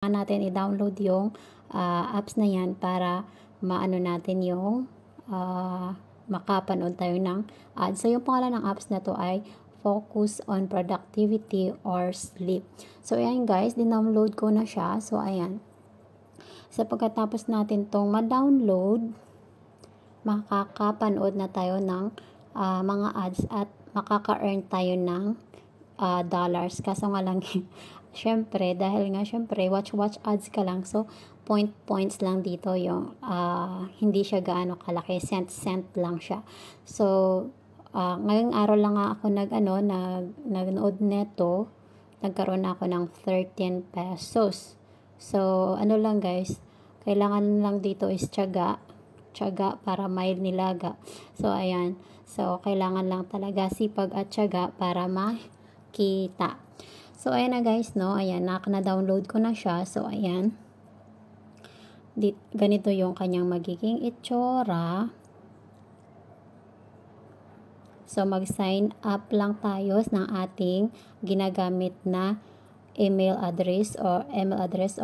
natin i-download yung apps na yan para maano natin yung makapanood tayo ng ads. So, yung pangalan ng apps na to ay Focus on Productivity or Sleep. So, ayan guys, din-download ko na siya. So, ayan. So, pagkatapos natin tong ma-download, makakapanood na tayo ng mga ads at makaka-earn tayo ng dollars. Kaso nga lang, syempre, dahil nga syempre, watch ads ka lang. So, points lang dito yung hindi siya gaano kalaki. Cent lang siya. So, ngayong araw lang nga ako nagnood neto. Nagkaroon ako ng 13 pesos. So, ano lang guys, kailangan lang dito is tiyaga para may nilaga. So, ayan. So, kailangan lang talaga sipag at tiyaga para makita. So, ayan na guys, no? Ayan, na-download ko na siya. So, ayan. Ganito yung kanyang magiging itsura. So, mag-sign up lang tayo ng ating ginagamit na email address or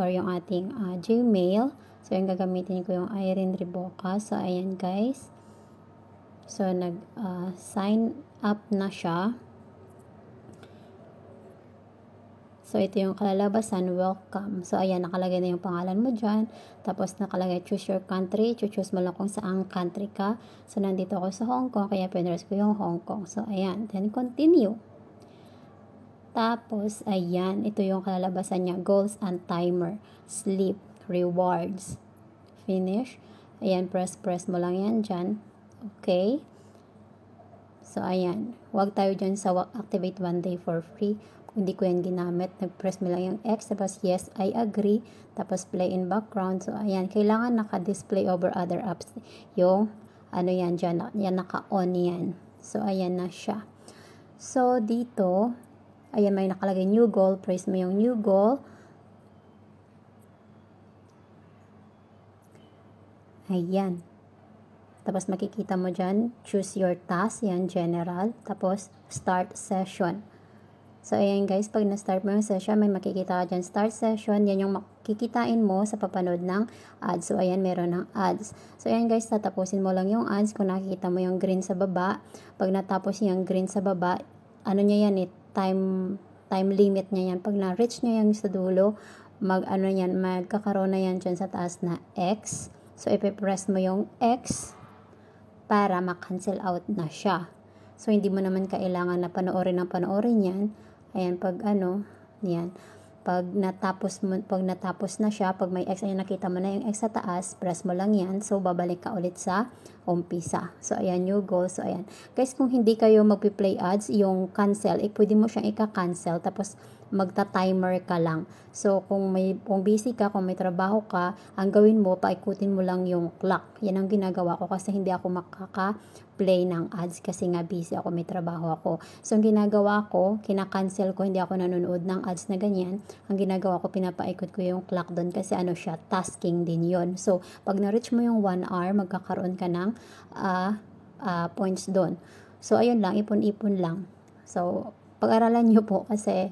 yung ating Gmail. So, yung gagamitin ko yung Irene Riboca. So, ayan guys. So, nag-sign up na siya. So, ito yung kalalabasan, welcome. So, ayan, nakalagay na yung pangalan mo dyan. Tapos, nakalagay, choose your country. Choose mo lang kung saang country ka. So, nandito ako sa Hong Kong, kaya pinress ko yung Hong Kong. So, ayan, then continue. Tapos, ayan, ito yung kalalabasan niya, goals and timer, sleep, rewards, finish. Ayan, press mo lang yan dyan. Okay. So, ayan, huwag tayo dyan sa activate 1 day for free. Hindi ko yan ginamit. Nag-press mo lang yung X. Tapos, yes, I agree. Tapos, play in background. So, ayan. Kailangan naka-display over other apps. Yung, yan dyan. Yan, naka-on yan. So, ayan na siya. So, dito, ayan, may nakalagay new goal. Press mo yung new goal. Ayan. Tapos, makikita mo dyan, choose your task. Yan, general. Tapos, start session. So, ayan guys, pag na-start mo yung session, may makikita ka dyan, start session. Yan yung makikitain mo sa papanood ng ads. So, ayan, meron ng ads. So, ayan guys, tatapusin mo lang yung ads. Kung nakikita mo yung green sa baba, pag natapos yung green sa baba, ano niya yan time limit niya yan. Pag na-reach niya yung sa dulo, magkakaroon na yan dyan sa taas na X. So, ipipress mo yung X para ma-cancel out na siya. So, hindi mo naman kailangan na panoorin yan. Ayan, yan. Pag natapos na siya, pag may X, ayan, nakita mo na yung X sa taas, press mo lang yan. So, babalik ka ulit sa umpisa. So, ayan, new goal. So, ayan. Guys, kung hindi kayo magpi-play ads, yung cancel, pwede mo siyang ika-cancel. Tapos, magta-timer ka lang. So, kung busy ka, kung may trabaho ka, ang gawin mo, paikutin mo lang yung clock. Yan ang ginagawa ko kasi hindi ako makaka-play ng ads kasi nga busy ako, may trabaho ako. So, ang ginagawa ko, kina-cancel ko, hindi ako nanonood ng ads na ganyan. Ang ginagawa ko, pinapaikot ko yung clock doon kasi siya, tasking din yon. So, pag na-reach mo yung 1 hour, magkakaroon ka ng points doon. So, ayun lang, ipon-ipon lang. So, pag-aralan nyo po kasi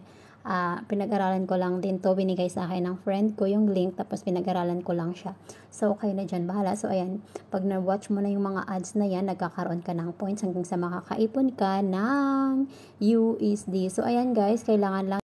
pinag-aralan ko lang din to, binigay sa akin ng friend ko yung link, tapos pinag-aralan ko lang siya. So, okay na dyan, bahala. So, ayan, pag na-watch mo na yung mga ads na yan, nagkakaroon ka ng points hanggang sa makakaipon ka ng USD. So, ayan guys, kailangan lang